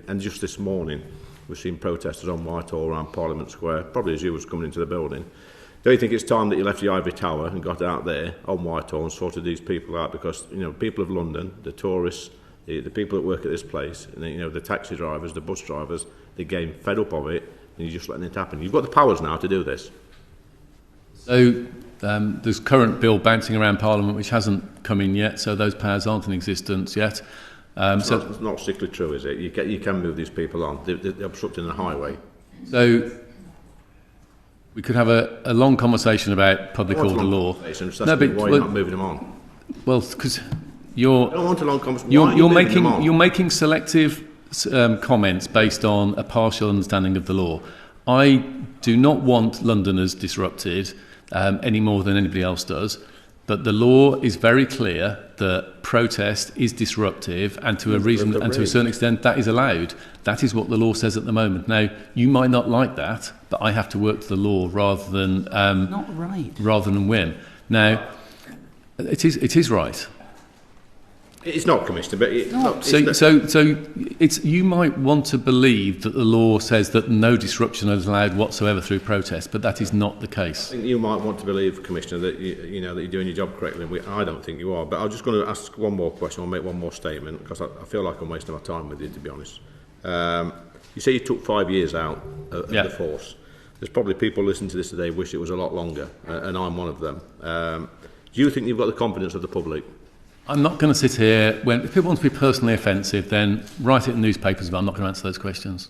And just this morning, we've seen protesters on Whitehall around Parliament Square, probably as you was coming into the building. Don't you think it's time that you left the Ivory Tower and got out there on Whitehall and sorted these people out? Because, you know, people of London, the tourists, the people that work at this place, and, you know, the taxi drivers, the bus drivers, they're getting fed up of it, and you're just letting it happen. You've got the powers now to do this. So there's current bill bouncing around Parliament which hasn't come in yet, so those powers aren't in existence yet. It's not strictly true, is it? You can move these people on. They're obstructing the highway. So we could have a long conversation about public order law. Why you're not moving them on? Well, because you're making selective comments based on a partial understanding of the law. I do not want Londoners disrupted any more than anybody else does, but the law is very clear that protest is disruptive, and to a reason and to a certain extent that is allowed. That is what the law says at the moment. Now, you might not like that, but I have to work to the law rather than rather than win. Now, it is right. It's not, Commissioner, but it's you might want to believe that the law says that no disruption is allowed whatsoever through protest, but that is not the case. I think you might want to believe, Commissioner, that you know that you're doing your job correctly. I don't think you are. But I'm just going to ask one more question. I'll make one more statement because I feel like I'm wasting my time with you, to be honest. You say you took 5 years out of the force. There's probably people listening to this today wish it was a lot longer, and I'm one of them. Do you think you've got the confidence of the public? I'm not going to sit here. If people want to be personally offensive, then write it in newspapers, but I'm not going to answer those questions.